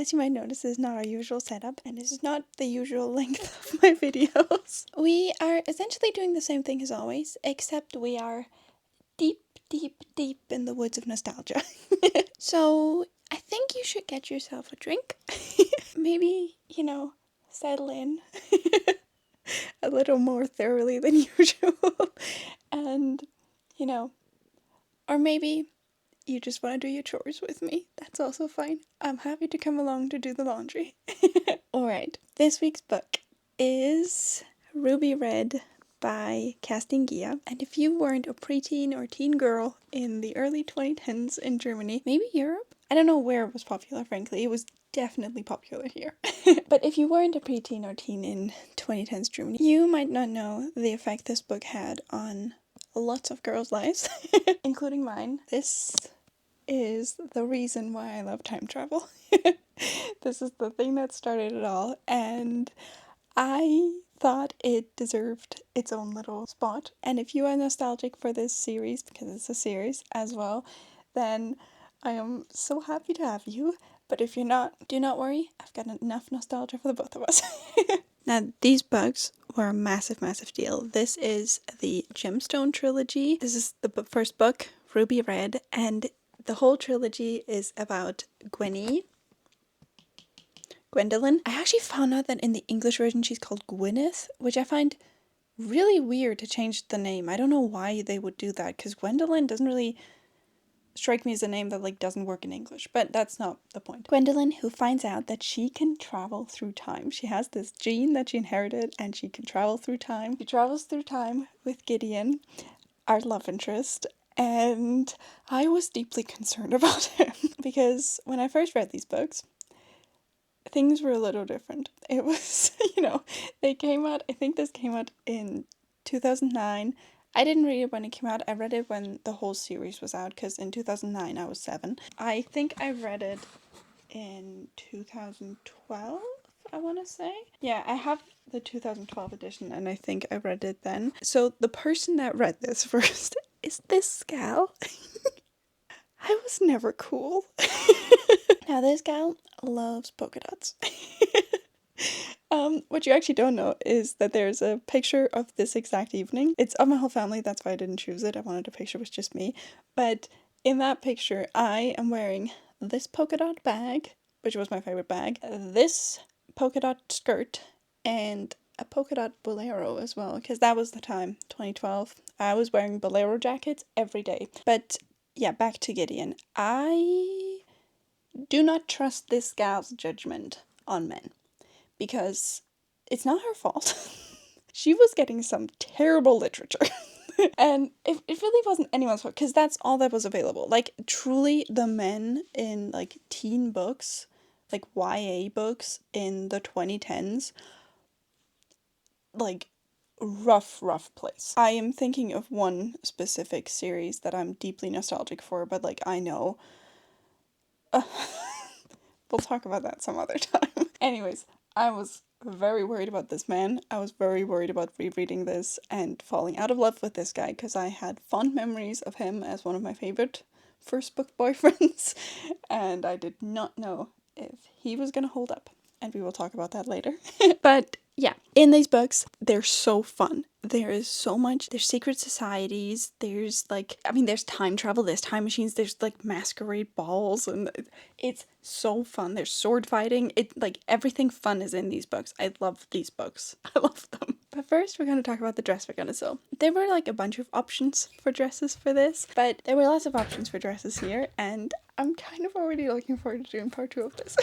As you might notice, this is not our usual setup, and this is not the usual length of my videos. We are essentially doing the same thing as always, except we are deep, deep, deep in the woods of nostalgia. So I think you should get yourself a drink. Maybe, settle in a little more thoroughly than usual. And, or maybe you just want to do your chores with me. That's also fine. I'm happy to come along to do the laundry. Alright, this week's book is RUBYRED by Kerstin Gier. And if you weren't a preteen or teen girl in the early 2010s in Germany, maybe Europe? I don't know where it was popular, frankly. It was definitely popular here. But if you weren't a preteen or teen in 2010s Germany, you might not know the effect this book had on lots of girls' lives, including mine. This is the reason why I love time travel. This is the thing that started it all, and I thought it deserved its own little spot. And if you are nostalgic for this series, because it's a series as well, then I am so happy to have you. But if you're not, do not worry, I've got enough nostalgia for the both of us. Now, these books were a massive, massive deal. This is the Gemstone trilogy. This is the first book, RUBYRED, and the whole trilogy is about Gwynolyn. I actually found out that in the English version she's called Gwyneth, which I find really weird to change the name. I don't know why they would do that, because Gwendolyn doesn't really strike me as a name that doesn't work in English, but that's not the point. Gwendolyn, who finds out that she can travel through time. She has this gene that she inherited, and she can travel through time. She travels through time with Gideon, our love interest, and I was deeply concerned about him because when I first read these books, things were a little different. It was, they came out, I think this came out in 2009. I didn't read it when it came out. I read it when the whole series was out, because in 2009 I was 7. I think I read it in 2012, I want to say. Yeah, I have the 2012 edition, and I think I read it then. So the person that read this first is this gal. I was never cool. Now this gal loves polka dots. What you actually don't know is that there's a picture of this exact evening. It's of my whole family, that's why I didn't choose it. I wanted a picture with just me. But in that picture, I am wearing this polka dot bag, which was my favorite bag, this polka dot skirt, and a polka dot bolero as well, because that was the time, 2012. I was wearing bolero jackets every day. But yeah, back to Gideon. I do not trust this gal's judgment on men, because it's not her fault. She was getting some terrible literature. And it really wasn't anyone's fault, because that's all that was available. Truly, the men in, teen books, YA books in the 2010s, rough place. I am thinking of one specific series that I'm deeply nostalgic for, but, I know. We'll talk about that some other time. Anyways, I was very worried about this man. I was very worried about rereading this and falling out of love with this guy, because I had fond memories of him as one of my favorite first book boyfriends, and I did not know if he was gonna hold up, and we will talk about that later. But yeah, in these books, they're so fun. There is so much. There's secret societies, there's there's time travel, there's time machines, there's masquerade balls, and it's so fun. There's sword fighting. Everything fun is in these books. I love these books. I love them. But first, we're going to talk about the dress we're going to sew. There were a bunch of options for dresses for this, but there were lots of options for dresses here, and I'm kind of already looking forward to doing part 2 of this.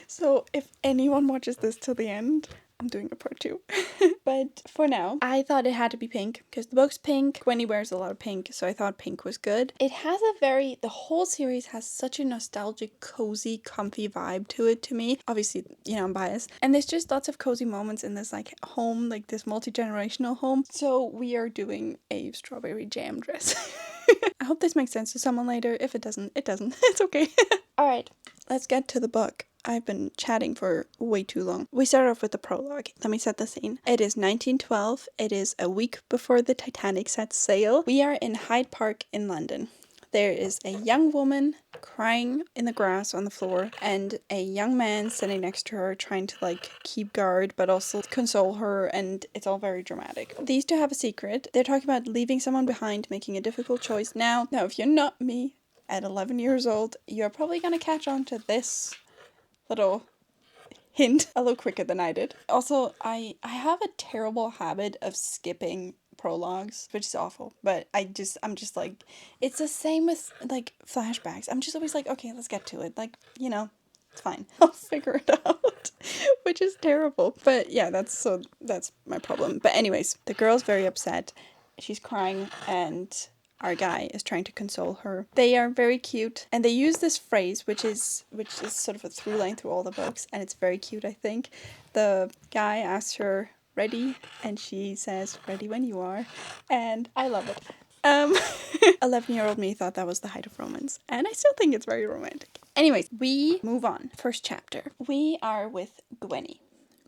So if anyone watches this till the end, I'm doing a part 2. But for now, I thought it had to be pink, because the book's pink. Gwenny wears a lot of pink, so I thought pink was good. It has the whole series has such a nostalgic, cozy, comfy vibe to it to me. Obviously, I'm biased. And there's just lots of cozy moments in this home, this multi-generational home. So we are doing a strawberry jam dress. I hope this makes sense to someone later. If it doesn't, it doesn't. It's okay. Alright, let's get to the book. I've been chatting for way too long. We start off with the prologue. Let me set the scene. It is 1912. It is a week before the Titanic sets sail. We are in Hyde Park in London. there is a young woman crying in the grass on the floor, and a young man sitting next to her trying to like keep guard but also console her, and it's all very dramatic. These two have a secret. They're talking about leaving someone behind, making a difficult choice. Now if you're not me at 11 years old, you're probably gonna catch on to this little hint a little quicker than I did. Also, I have a terrible habit of skipping prologues, which is awful, but I'm just like, it's the same with like flashbacks. I'm just always like, okay, let's get to it, like, you know, it's fine, I'll figure it out. Which is terrible, but yeah, that's my problem. But anyways, the girl's very upset, she's crying, and our guy is trying to console her. They are very cute, and they use this phrase, which is sort of a through line through all the books, and it's very cute, I think. The guy asks her, ready? And she says, ready when you are. And I love it. 11-year-old me thought that was the height of romance, and I still think it's very romantic. Anyways, we move on. First chapter. We are with Gwenny.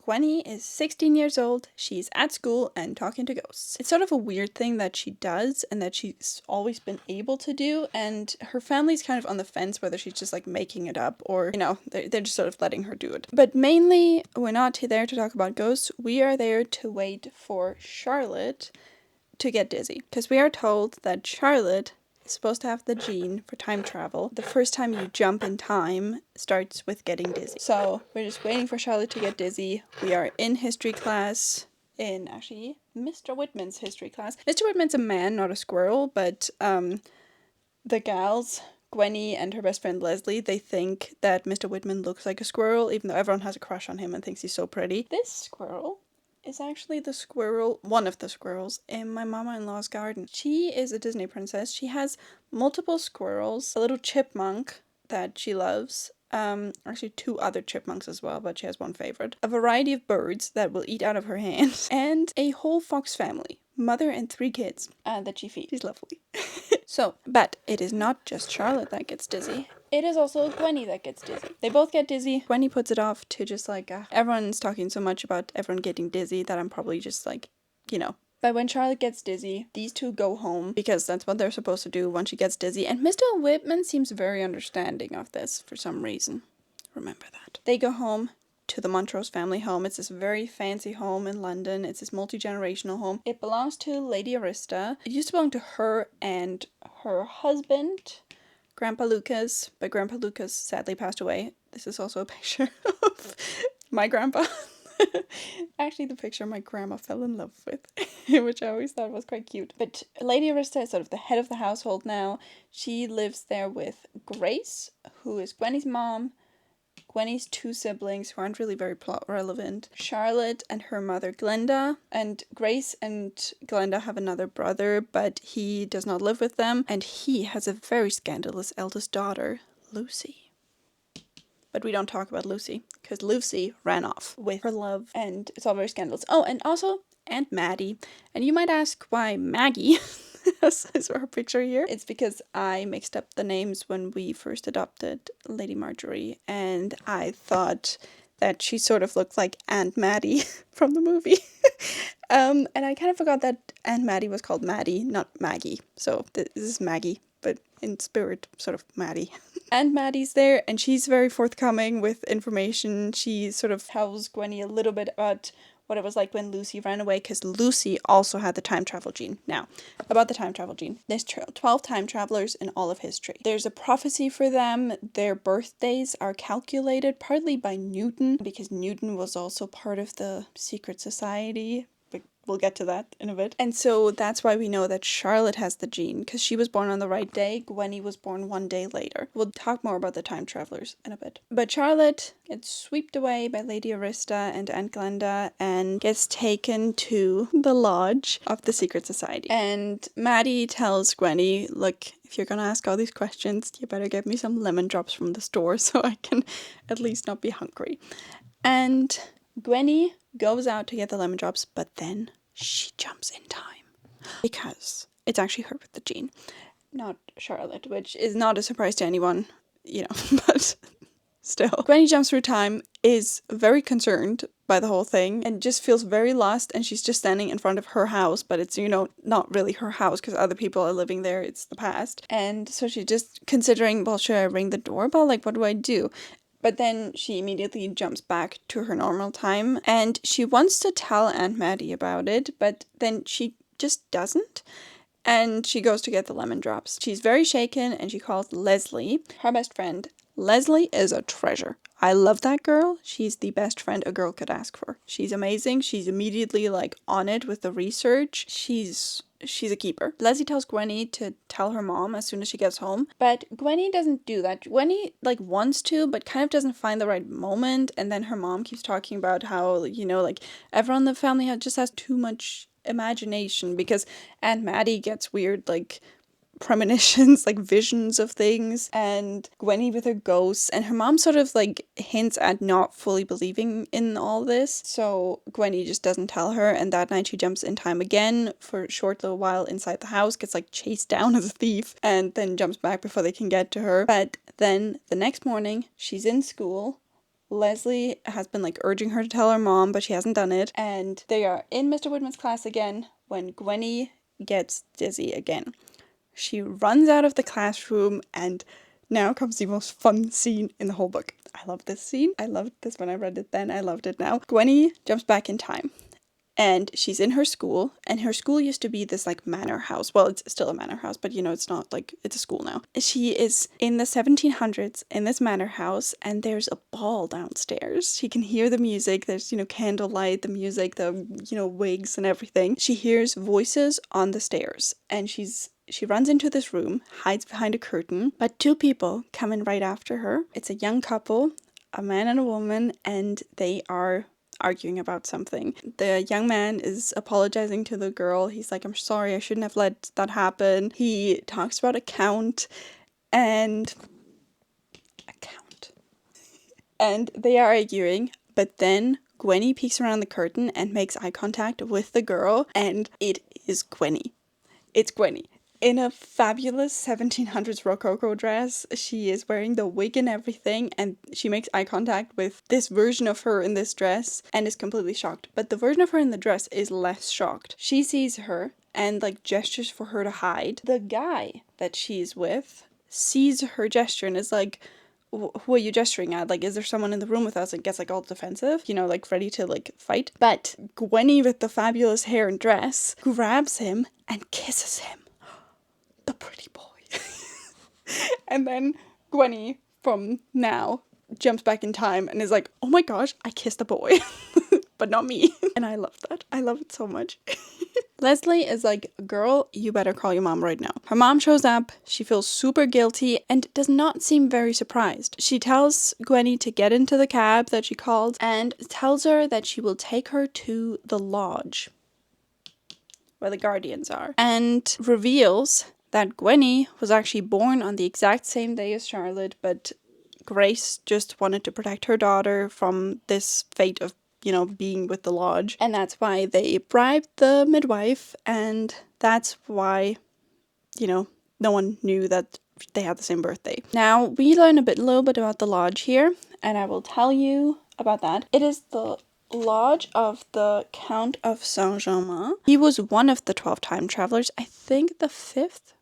Gwenny is 16 years old, she's at school and talking to ghosts. It's sort of a weird thing that she does and that she's always been able to do, and her family's kind of on the fence whether she's just like making it up or, you know, they're just sort of letting her do it. But mainly, we're not there to talk about ghosts, we are there to wait for Charlotte to get dizzy. Because we are told that Charlotte is supposed to have the gene for time travel. The first time you jump in time starts with getting dizzy. So we're just waiting for Charlotte to get dizzy. We are in history class, in actually Mr. Whitman's history class. Mr. Whitman's a man, not a squirrel, but the gals, Gwenny and her best friend Leslie, they think that Mr. Whitman looks like a squirrel, even though everyone has a crush on him and thinks he's so pretty. This squirrel is actually one of the squirrels in my mama-in-law's garden. She is a Disney princess. She has multiple squirrels, a little chipmunk that she loves, actually 2 other chipmunks as well, but she has one favorite, a variety of birds that will eat out of her hands, and a whole fox family, mother and 3 kids, that she feeds. She's lovely. So, but it is not just Charlotte that gets dizzy. It is also Gwenny that gets dizzy. They both get dizzy. Gwenny puts it off to just like, everyone's talking so much about everyone getting dizzy that I'm probably just like, you know. But when Charlotte gets dizzy, these two go home because that's what they're supposed to do when she gets dizzy. And Mr. Whitman seems very understanding of this for some reason. Remember that. They go home to the Montrose family home. It's this very fancy home in London. It's this multi-generational home. It belongs to Lady Arista. It used to belong to her and her husband, Grandpa Lucas, but Grandpa Lucas sadly passed away. This is also a picture of my grandpa. Actually, the picture my grandma fell in love with, which I always thought was quite cute. But Lady Arista is sort of the head of the household now. She lives there with Grace, who is Gwenny's mom, Gwenny's 2 siblings who aren't really very plot relevant, Charlotte and her mother Glenda, and Grace and Glenda have another brother, but he does not live with them, and he has a very scandalous eldest daughter, Lucy. But we don't talk about Lucy, because Lucy ran off with her love, and it's all very scandalous. Oh, and also Aunt Maddie, and you might ask why Maggie is her picture here. It's because I mixed up the names when we first adopted Lady Marjorie, and I thought that she sort of looked like Aunt Maddie from the movie. And I kind of forgot that Aunt Maddie was called Maddie, not Maggie. So this is Maggie, but in spirit, sort of Maddie. Aunt Maddie's there, and she's very forthcoming with information. She sort of tells Gwenny a little bit about what it was like when Lucy ran away, because Lucy also had the time travel gene. Now, about the time travel gene. There's 12 time travelers in all of history. There's a prophecy for them. Their birthdays are calculated partly by Newton, because Newton was also part of the secret society. But we'll get to that in a bit. And so that's why we know that Charlotte has the gene, because she was born on the right day. Gwenny was born 1 day later. We'll talk more about the time travelers in a bit. But Charlotte gets swept away by Lady Arista and Aunt Glenda and gets taken to the lodge of the secret society. And Maddie tells Gwenny, look, if you're gonna ask all these questions, you better get me some lemon drops from the store so I can at least not be hungry. And Gwenny goes out to get the lemon drops, but then she jumps in time. Because it's actually her with the gene, not Charlotte, which is not a surprise to anyone, you know, but still. Gwenny jumps through time, is very concerned by the whole thing, and just feels very lost, and she's just standing in front of her house, but it's, not really her house because other people are living there, it's the past. And so she's just considering, well, should I ring the doorbell? Like, what do I do? But then she immediately jumps back to her normal time, and she wants to tell Aunt Maddie about it, but then she just doesn't. And she goes to get the lemon drops. She's very shaken, and she calls Leslie, her best friend. Leslie is a treasure. I love that girl. She's the best friend a girl could ask for. She's amazing. She's immediately on it with the research. She's a keeper. Leslie tells Gwenny to tell her mom as soon as she gets home, but Gwenny doesn't do that. Gwenny wants to, but kind of doesn't find the right moment. And then her mom keeps talking about how, everyone in the family just has too much imagination, because Aunt Maddie gets weird premonitions, visions of things, and Gwenny with her ghosts, and her mom sort of hints at not fully believing in all this, so Gwenny just doesn't tell her. And that night she jumps in time again for a short little while inside the house, gets chased down as a thief, and then jumps back before they can get to her. But then the next morning she's in school. Leslie has been urging her to tell her mom, but she hasn't done it, and they are in Mr. Woodman's class again when Gwenny gets dizzy again. She runs out of the classroom, and now comes the most fun scene in the whole book. I love this scene. I loved this when I read it then. I loved it now. Gwenny jumps back in time, and she's in her school, and her school used to be this manor house. Well, it's still a manor house, but it's not it's a school now. She is in the 1700s in this manor house, and there's a ball downstairs. She can hear the music. There's, candlelight, the music, the, wigs and everything. She hears voices on the stairs, and she runs into this room, hides behind a curtain, but two people come in right after her. It's a young couple, a man and a woman, and they are arguing about something. The young man is apologizing to the girl. He's like, I'm sorry, I shouldn't have let that happen. He talks about a count, and they are arguing, but then Gwenny peeks around the curtain and makes eye contact with the girl, and it is Gwenny. It's Gwenny. In a fabulous 1700s Rococo dress. She is wearing the wig and everything, and she makes eye contact with this version of her in this dress and is completely shocked. But the version of her in the dress is less shocked. She sees her and gestures for her to hide. The guy that she's with sees her gesture and is like, who are you gesturing at? Is there someone in the room with us? And gets all defensive, ready to fight. But Gwenny with the fabulous hair and dress grabs him and kisses him. The pretty boy. And then Gwenny from now jumps back in time and is like, oh my gosh, I kissed a boy. But not me. And I love that. I love it so much. Leslie is like, girl, you better call your mom right now. Her mom shows up. She feels super guilty and does not seem very surprised. She tells Gwenny to get into the cab that she called and tells her that she will take her to the lodge where the guardians are, and reveals that Gwenny was actually born on the exact same day as Charlotte, but Grace just wanted to protect her daughter from this fate of, being with the lodge. And that's why they bribed the midwife, and that's why, no one knew that they had the same birthday. Now, we learn a little bit about the lodge here, and I will tell you about that. It is the lodge of the Count of St Germain. He was one of the 12 time travelers. I think the 5th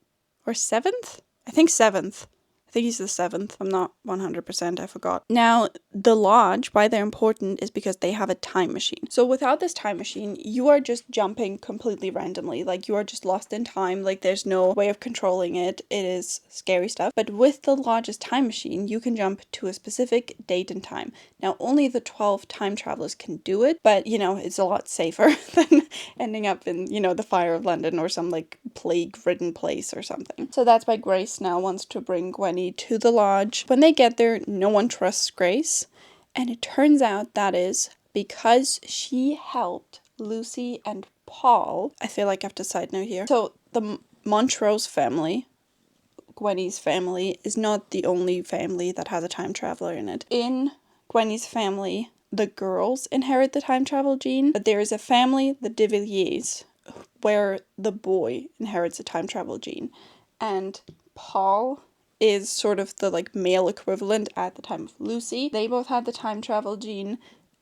or 7th? I think 7th. I think he's the 7th. I'm not 100%, I forgot. Now, the lodge, why they're important is because they have a time machine. So without this time machine, you are just jumping completely randomly. You are just lost in time. There's no way of controlling it. It is scary stuff. But with the lodge's time machine, you can jump to a specific date and time. Now, only the 12 time travelers can do it, but, it's a lot safer than ending up in, the Fire of London or some, plague-ridden place or something. So that's why Grace now wants to bring Gwenny to the lodge. When they get there, no one trusts Grace, and it turns out that is because she helped Lucy and Paul. I feel like I have to side note here. So the Montrose family, Gwenny's family, is not the only family that has a time traveler in it. In Gwenny's family, the girls inherit the time travel gene, but there is a family, the De Villiers, where the boy inherits a time travel gene. And Paul is sort of the like male equivalent at the time of Lucy. They both had the time travel gene,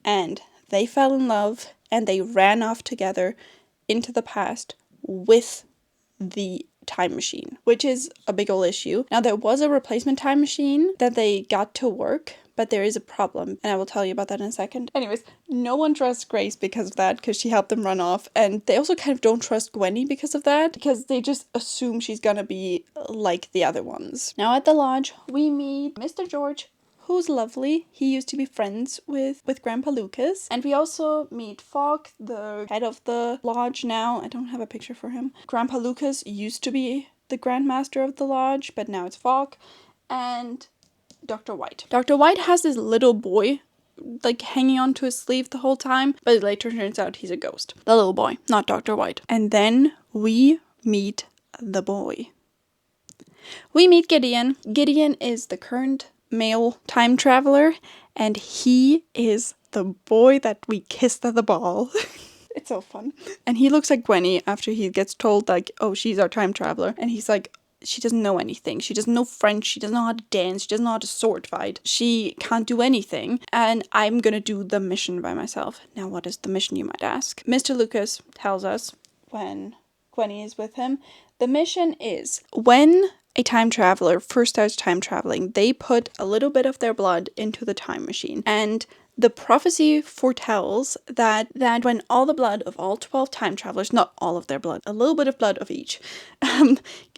and they fell in love, and they ran off together into the past with the time machine, which is a big ol' issue. Now, there was a replacement time machine that they got to work, but there is a problem, and I will tell you about that in a second. Anyways, no one trusts Grace because of that, because she helped them run off, and they also kind of don't trust Gwenny because of that, because they just assume she's gonna be like the other ones. Now, at the lodge, we meet Mr. George, who's lovely. He used to be friends with Grandpa Lucas. And we also meet Fogg, the head of the lodge now. I don't have a picture for him. Grandpa Lucas used to be the Grand Master of the lodge, but now it's Fogg. And Dr. White. Dr. White has this little boy like hanging onto his sleeve the whole time, but it later turns out he's a ghost. The little boy, not Dr. White. And then we meet the boy. We meet Gideon. Gideon is the current male time traveler, and he is the boy that we kissed at the ball. It's so fun. And he looks like Gwenny after he gets told, like, oh, she's our time traveler. And he's like, she doesn't know anything. She doesn't know French. She doesn't know how to dance. She doesn't know how to sword fight. She can't do anything. And I'm gonna do the mission by myself. Now, what is the mission, you might ask? Mr. Lucas tells us when Gwenny is with him. The mission is when a time traveler first starts time traveling, they put a little bit of their blood into the time machine. And the prophecy foretells that when all the blood of all 12 time travelers, not all of their blood, a little bit of blood of each,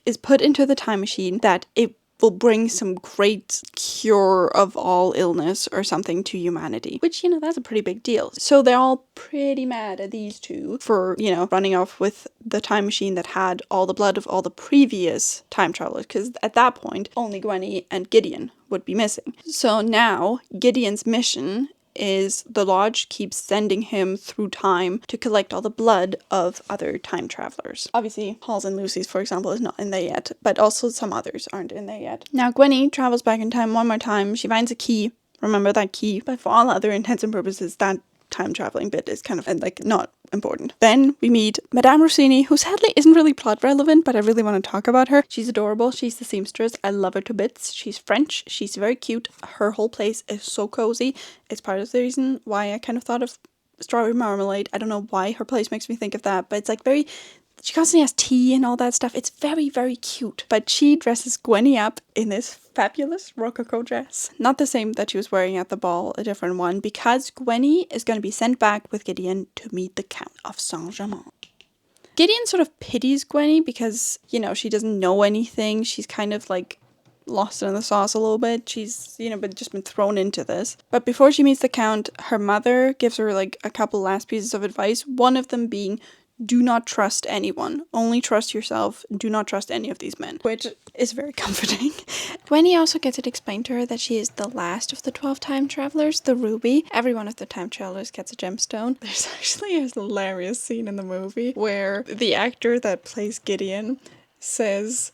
is put into the time machine, that it will bring some great cure of all illness or something to humanity. Which, that's a pretty big deal. So they're all pretty mad at these two for, running off with the time machine that had all the blood of all the previous time travelers. Because at that point, only Gwenny and Gideon would be missing. So now, Gideon's mission is the lodge keeps sending him through time to collect all the blood of other time travelers. Obviously, Paul's and Lucy's, for example, is not in there yet, but also some others aren't in there yet. Now, Gwenny travels back in time one more time. She finds a key. Remember that key? But for all other intents and purposes, that time traveling bit is kind of not important. Then we meet Madame Rossini, who sadly isn't really plot relevant, but I really want to talk about her. She's adorable. She's the seamstress. I love her to bits. She's French. She's very cute. Her whole place is so cozy. It's part of the reason why I kind of thought of strawberry marmalade. I don't know why her place makes me think of that, but it's like very... She constantly has tea and all that stuff. It's very, very cute. But she dresses Gwenny up in this fabulous rococo dress. Not the same that she was wearing at the ball, a different one, because Gwenny is going to be sent back with Gideon to meet the Count of St Germain. Gideon sort of pities Gwenny because, she doesn't know anything. She's kind of like lost in the sauce a little bit. She's, just been thrown into this. But before she meets the Count, her mother gives her like a couple last pieces of advice. One of them being, do not trust anyone. Only trust yourself. Do not trust any of these men. Which is very comforting. Gwenny also gets it explained to her that she is the last of the 12 time travelers, the Ruby. Every one of the time travelers gets a gemstone. There's actually a hilarious scene in the movie where the actor that plays Gideon says...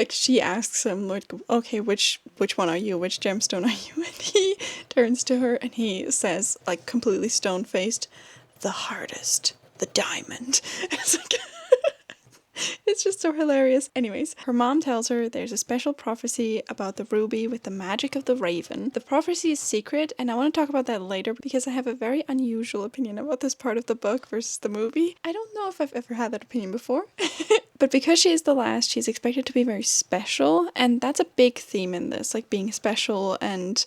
she asks him, okay, which one are you? Which gemstone are you? And he turns to her and he says, completely stone-faced, the hardest. The diamond. It's it's just so hilarious. Anyways, her mom tells her there's a special prophecy about the ruby with the magic of the raven. The prophecy is secret, and I want to talk about that later because I have a very unusual opinion about this part of the book versus the movie. I don't know if I've ever had that opinion before. But because she is the last, she's expected to be very special, and that's a big theme in this, being special and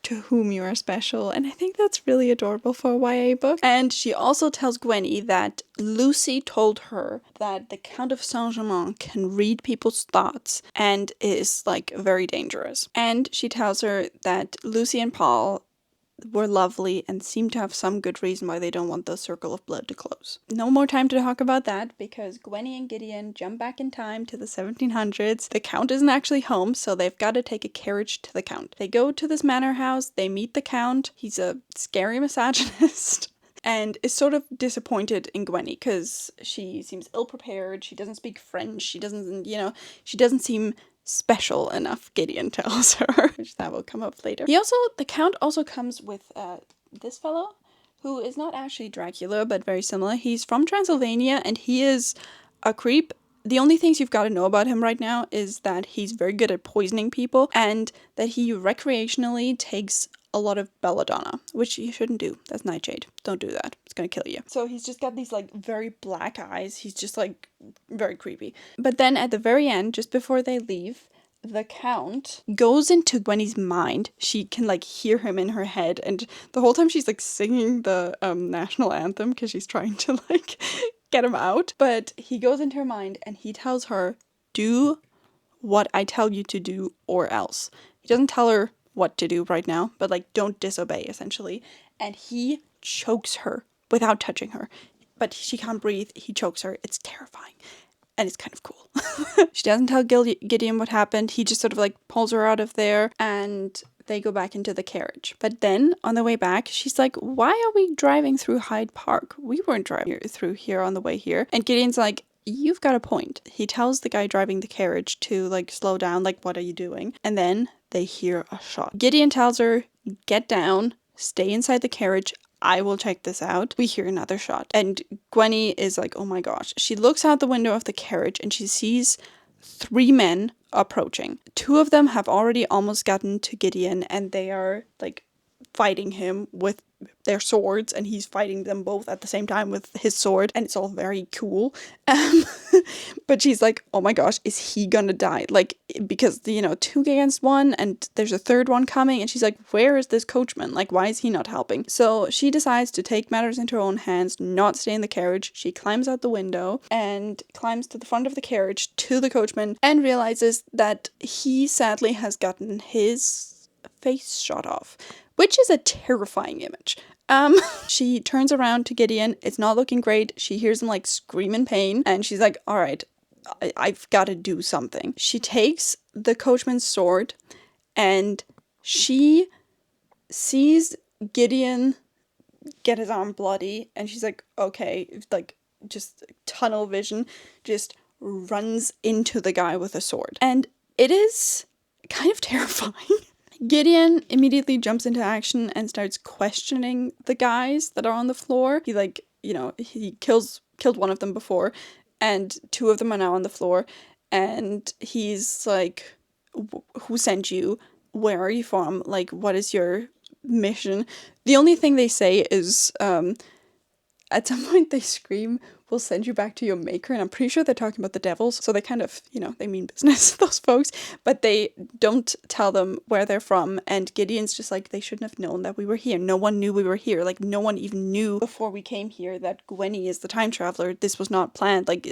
to whom you are special, and I think that's really adorable for a YA book. And she also tells Gwenny that Lucy told her that the Count of St Germain can read people's thoughts and is very dangerous. And she tells her that Lucy and Paul were lovely and seem to have some good reason why they don't want the circle of blood to close. No more time to talk about that because Gwenny and Gideon jump back in time to the 1700s. The Count isn't actually home, so they've got to take a carriage to the Count. They go to this manor house, they meet the Count. He's a scary misogynist. And is sort of disappointed in Gwenny because she seems ill-prepared, she doesn't speak French, she doesn't seem special enough, Gideon tells her, which that will come up later. The Count also comes with this fellow, who is not actually Dracula, but very similar. He's from Transylvania, and he is a creep, the only things you've got to know about him right now is that he's very good at poisoning people and that he recreationally takes a lot of belladonna, which you shouldn't do. That's nightshade. Don't do that. It's gonna kill you. So he's just got these like very black eyes. He's just like very creepy. But then at the very end, just before they leave, the Count goes into Gwenny's mind. She can like hear him in her head, and the whole time she's like singing the national anthem because she's trying to like get him out. But he goes into her mind and he tells her, do what I tell you to do or else. He doesn't tell her what to do right now, but like don't disobey essentially. And he chokes her without touching her, but she can't breathe. He chokes her. It's terrifying. And it's kind of cool. She doesn't tell Gideon what happened. He just sort of like pulls her out of there and they go back into the carriage. But then on the way back, she's like, why are we driving through Hyde Park? We weren't driving through here on the way here. And Gideon's like, you've got a point. He tells the guy driving the carriage to like slow down, like, what are you doing? And then they hear a shot. Gideon tells her, get down, stay inside the carriage. I will check this out. We hear another shot. And Gwenny is like, oh my gosh. She looks out the window of the carriage and she sees 3 men approaching. 2 of them have already almost gotten to Gideon and they are like fighting him with their swords, and he's fighting them both at the same time with his sword, and it's all very cool. But she's like, oh my gosh, is he gonna die? Like, because, 2 against 1 and there's a 3rd one coming, and she's like, where is this coachman? Like, why is he not helping? So she decides to take matters into her own hands, not stay in the carriage. She climbs out the window and climbs to the front of the carriage to the coachman and realizes that he sadly has gotten his face shot off, which is a terrifying image. She turns around to Gideon. It's not looking great. She hears him like scream in pain and she's like, all right, I've got to do something. She takes the coachman's sword and she sees Gideon get his arm bloody and she's like, okay, like just tunnel vision, just runs into the guy with a sword. And it is kind of terrifying. Gideon immediately jumps into action and starts questioning the guys that are on the floor. He he killed one of them before, and 2 of them are now on the floor, and he's like, who sent you? Where are you from? Like, what is your mission? The only thing they say is, at some point they scream, we'll send you back to your maker, and I'm pretty sure they're talking about the devils, so they kind of, they mean business, those folks, but they don't tell them where they're from, and Gideon's just like, they shouldn't have known that we were here. No one knew we were here. Like, no one even knew before we came here that Gwenny is the time traveler. This was not planned. Like,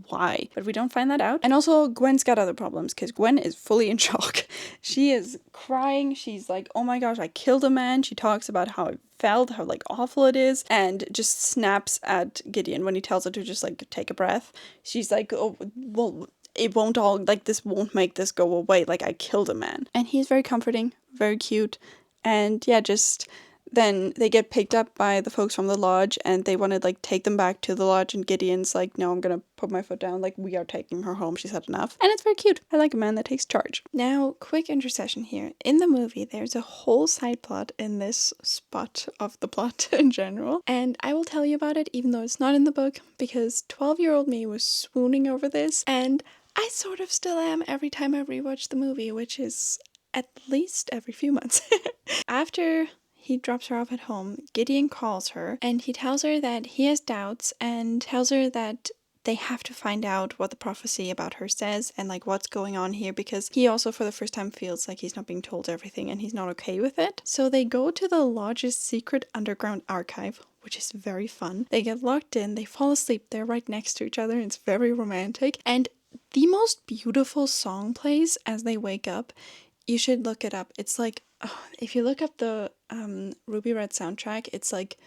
why? But we don't find that out. And also, Gwen's got other problems, because Gwen is fully in shock. She is crying. She's like, oh my gosh, I killed a man. She talks about how it felt, how like awful it is, and just snaps at Gideon when he tells her to just like take a breath. She's like, oh well, it won't all, like, this won't make this go away, like, I killed a man. And he's very comforting, very cute, and yeah, just then they get picked up by the folks from the lodge and they want to like take them back to the lodge, and Gideon's like, no, I'm gonna put my foot down, like, we are taking her home, she's had enough. And it's very cute. I like a man that takes charge. Now, quick intercession here. In the movie, there's a whole side plot in this spot of the plot in general, and I will tell you about it even though it's not in the book, because 12-year-old me was swooning over this, and I sort of still am every time I rewatch the movie, which is at least every few months. After he drops her off at home, Gideon calls her and he tells her that he has doubts and tells her that they have to find out what the prophecy about her says and like what's going on here, because he also for the first time feels like he's not being told everything and he's not okay with it. So they go to the lodge's secret underground archive, which is very fun. They get locked in, they fall asleep there right next to each other, and it's very romantic. And the most beautiful song plays as they wake up. You should look it up. It's like, if you look up the RUBYRED soundtrack, it's like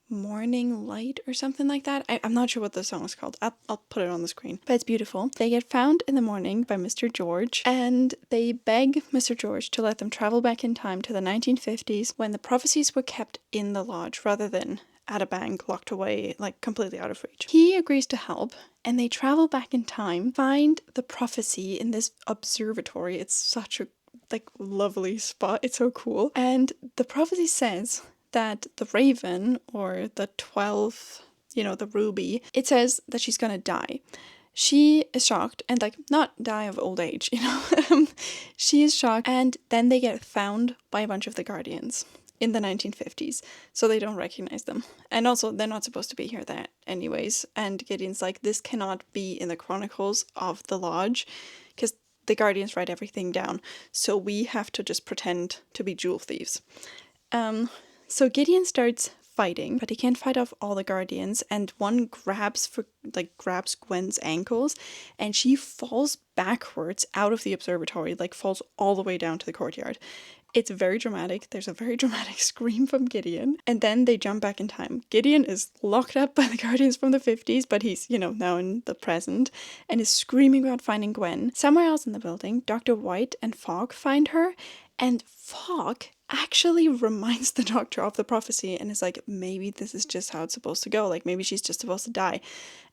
Morning Light or something like that. I'm not sure what the song is called. I'll put it on the screen. But it's beautiful. They get found in the morning by Mr. George, and they beg Mr. George to let them travel back in time to the 1950s when the prophecies were kept in the lodge rather than at a bank locked away, like completely out of reach. He agrees to help, and they travel back in time, find the prophecy in this observatory. It's such a lovely spot. It's so cool. And the prophecy says that the raven, or the 12th, the ruby, it says that she's gonna die. She is shocked and like not die of old age, you know. She is shocked, and then they get found by a bunch of the Guardians in the 1950s, so they don't recognize them. And also, they're not supposed to be here that anyways. And Gideon's like, this cannot be in the chronicles of the lodge, because the Guardians write everything down. So we have to just pretend to be jewel thieves. So Gideon starts fighting, but he can't fight off all the Guardians, and one grabs Gwen's ankles, and she falls backwards out of the observatory, like falls all the way down to the courtyard. It's very dramatic. There's a very dramatic scream from Gideon, and then they jump back in time. Gideon is locked up by the Guardians from the 50s, but he's, now in the present, and is screaming about finding Gwen. Somewhere else in the building, Dr. White and Fogg find her, and Fogg actually reminds the Doctor of the prophecy and is like, maybe this is just how it's supposed to go, like maybe she's just supposed to die.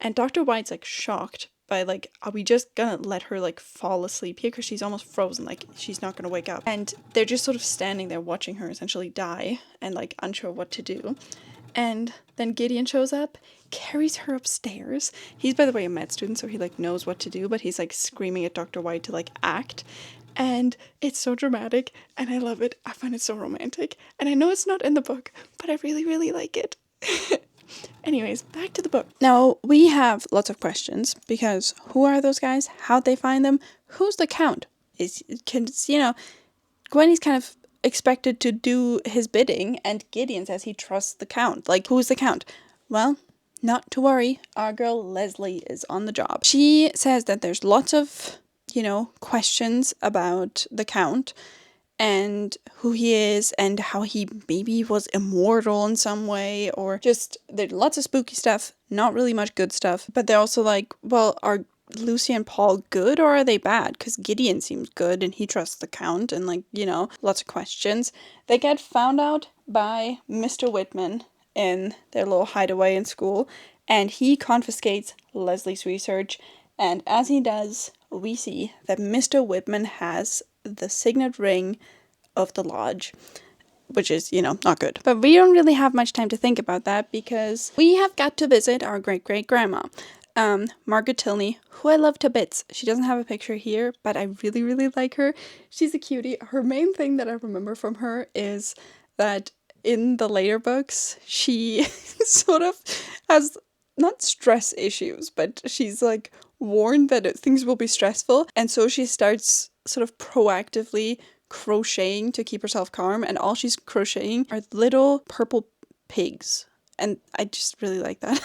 And Dr. White's like shocked by like, are we just gonna let her like fall asleep here, because she's almost frozen, like she's not gonna wake up. And they're just sort of standing there watching her essentially die and like unsure what to do. And then Gideon shows up, carries her upstairs. He's, by the way, a med student, so he like knows what to do, but he's like screaming at Dr. White to like act. And it's so dramatic, and I love it. I find it so romantic. And I know it's not in the book, but I really, really like it. Anyways, back to the book. Now, we have lots of questions, because who are those guys? How'd they find them? Who's the Count? Gwenny's kind of expected to do his bidding, and Gideon says he trusts the Count. Like, who's the Count? Well, not to worry. Our girl Leslie is on the job. She says that there's lots of questions about the Count and who he is and how he maybe was immortal in some way, or just there's lots of spooky stuff, not really much good stuff. But they're also like, well, are Lucy and Paul good or are they bad? Because Gideon seems good and he trusts the Count, and lots of questions. They get found out by Mr. Whitman in their little hideaway in school, and he confiscates Leslie's research. And as he does, we see that Mr. Whitman has the signet ring of the lodge, which is, not good. But we don't really have much time to think about that, because we have got to visit our great-great-grandma, Margaret Tilney, who I love to bits. She doesn't have a picture here, but I really, really like her. She's a cutie. Her main thing that I remember from her is that in the later books, she sort of has not stress issues, but she's like warned that things will be stressful, and so she starts sort of proactively crocheting to keep herself calm, and all she's crocheting are little purple pigs, and I just really like that.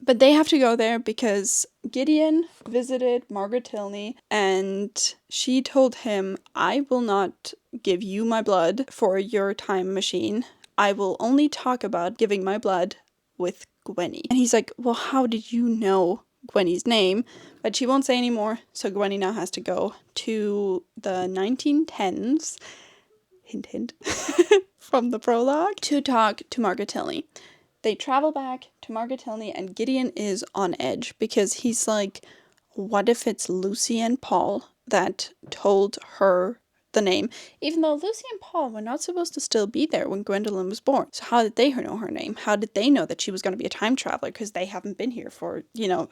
But they have to go there because Gideon visited Margaret Tilney, and she told him, I will not give you my blood for your time machine. I will only talk about giving my blood with Gwenny. And he's like, well, how did you know Gwenny's name? But she won't say anymore, so Gwenny now has to go to the 1910s, hint hint, from the prologue, to talk to Margaret Tilney. They travel back to Margaret Tilney, and Gideon is on edge because he's like, what if it's Lucy and Paul that told her the name? Even though Lucy and Paul were not supposed to still be there when Gwendolyn was born. So how did they know her name? How did they know that she was going to be a time traveler? Because they haven't been here for,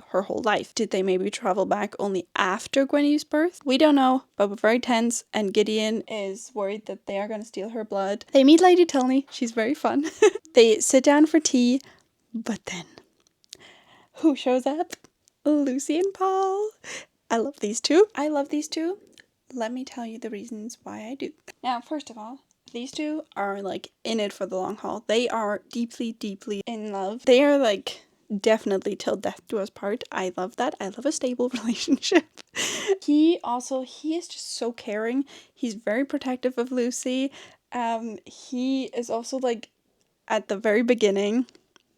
her whole life. Did they maybe travel back only after Gwenny's birth? We don't know, but we're very tense, and Gideon is worried that they are going to steal her blood. They meet Lady Tilney. She's very fun. They sit down for tea, but then who shows up? Lucy and Paul. I love these two. Let me tell you the reasons why I do. Now, first of all, these two are like in it for the long haul. They are deeply, deeply in love. They are like definitely till death do us part. I love that. I love a stable relationship. He is just so caring. He's very protective of Lucy. He is also like at the very beginning,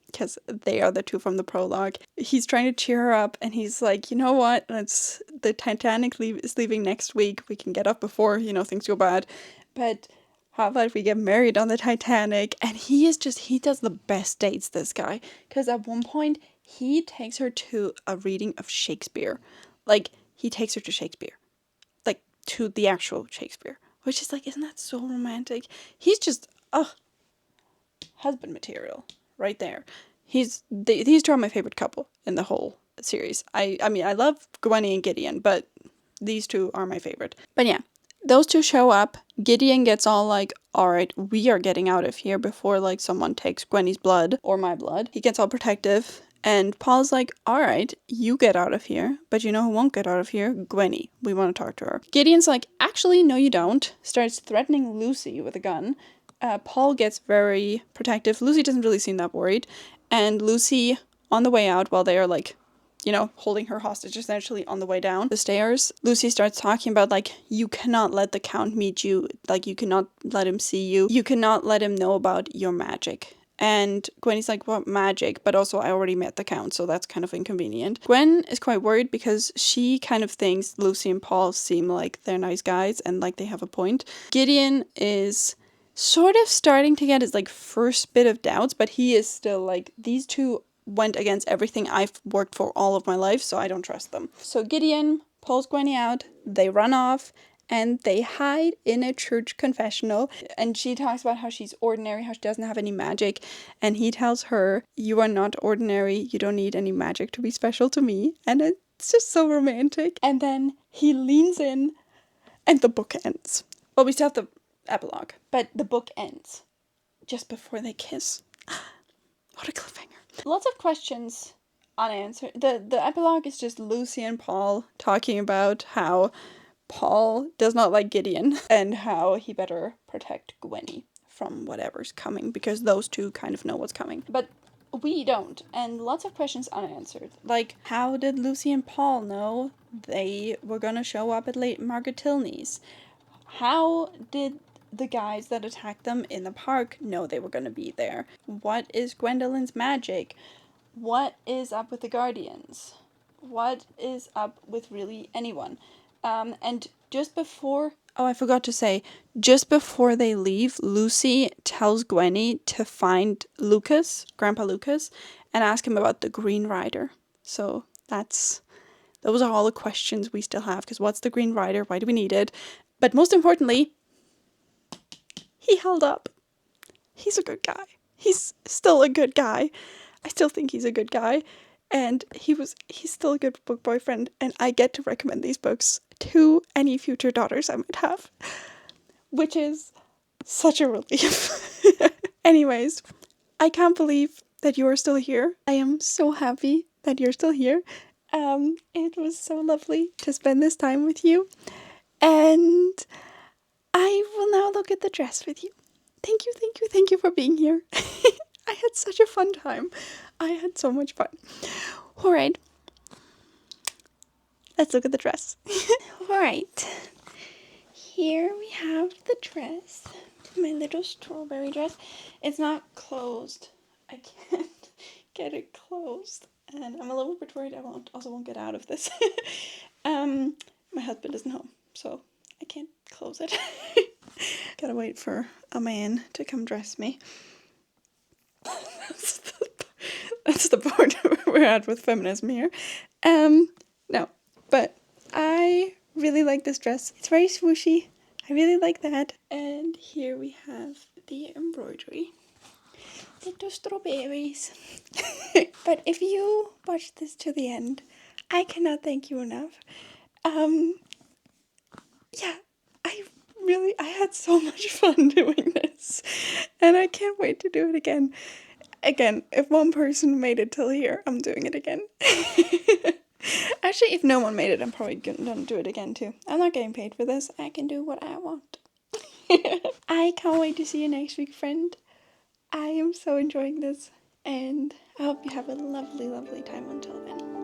because they are the two from the prologue, he's trying to cheer her up, and he's like, you know what, the Titanic is leaving next week, we can get up before, things go bad, but how about if we get married on the Titanic? And he does the best dates, this guy, because at one point, he takes her to a reading of Shakespeare. Like, he takes her to Shakespeare. Like, to the actual Shakespeare. Which is like, isn't that so romantic? He's just, husband material. Right there. These two are my favorite couple in the whole series. I mean, I love Gwenny and Gideon, but these two are my favorite. But yeah, those two show up. Gideon gets all like, alright, we are getting out of here before like someone takes Gwenny's blood or my blood. He gets all protective. And Paul's like, alright, you get out of here. But you know who won't get out of here? Gwenny. We want to talk to her. Gideon's like, actually, no you don't. Starts threatening Lucy with a gun. Paul gets very protective. Lucy doesn't really seem that worried. And Lucy, on the way out, while they are like, you know, holding her hostage essentially on the way down the stairs, Lucy starts talking about like, you cannot let the Count meet you. Like, you cannot let him see you. You cannot let him know about your magic. And Gwenny's like, what magic? But also I already met the Count, so that's kind of inconvenient. Gwen is quite worried because she kind of thinks Lucy and Paul seem like they're nice guys and like they have a point. Gideon is sort of starting to get his like first bit of doubts, but he is still like, these two went against everything I've worked for all of my life, so I don't trust them. So Gideon pulls Gwenny out, they run off, and they hide in a church confessional. And she talks about how she's ordinary, how she doesn't have any magic. And he tells her, you are not ordinary, you don't need any magic to be special to me. And it's just so romantic. And then he leans in, and the book ends. Well, we still have the epilogue, but the book ends just before they kiss. What a cliffhanger. Lots of questions unanswered. The epilogue is just Lucy and Paul talking about how Paul does not like Gideon and how he better protect Gwenny from whatever's coming, because those two kind of know what's coming. But we don't, and lots of questions unanswered. Like, how did Lucy and Paul know they were gonna show up at Lady Margaret Tilney's? How did the guys that attacked them in the park know they were gonna be there? What is Gwendolyn's magic? What is up with the Guardians? What is up with really anyone? And just before, oh, I forgot to say, just before they leave, Lucy tells Gwenny to find Lucas, Grandpa Lucas, and ask him about the Green Rider. So those are all the questions we still have, because what's the Green Rider? Why do we need it? But most importantly, he held up. He's a good guy. He's still a good guy. I still think he's a good guy. And he's still a good book boyfriend, and I get to recommend these books to any future daughters I might have, which is such a relief. Anyways, I can't believe that you are still here. I am so happy that you're still here. It was so lovely to spend this time with you, and I will now look at the dress with you. Thank you for being here. I had such a fun time. I had so much fun. Alright. Let's look at the dress. Alright. Here we have the dress. My little strawberry dress. It's not closed. I can't get it closed. And I'm a little bit worried I won't get out of this. My husband isn't home, so I can't close it. Gotta wait for a man to come dress me. That's the part we're at with feminism here. No, but I really like this dress. It's very swooshy. I really like that. And here we have the embroidery. Little strawberries. But if you watch this to the end, I cannot thank you enough. Yeah, I had so much fun doing this. And I can't wait to do it again. Again, if one person made it till here, I'm doing it again. Actually, if no one made it, I'm probably gonna do it again too. I'm not getting paid for this. I can do what I want. I can't wait to see you next week, friend. I am so enjoying this, and I hope you have a lovely, lovely time until then.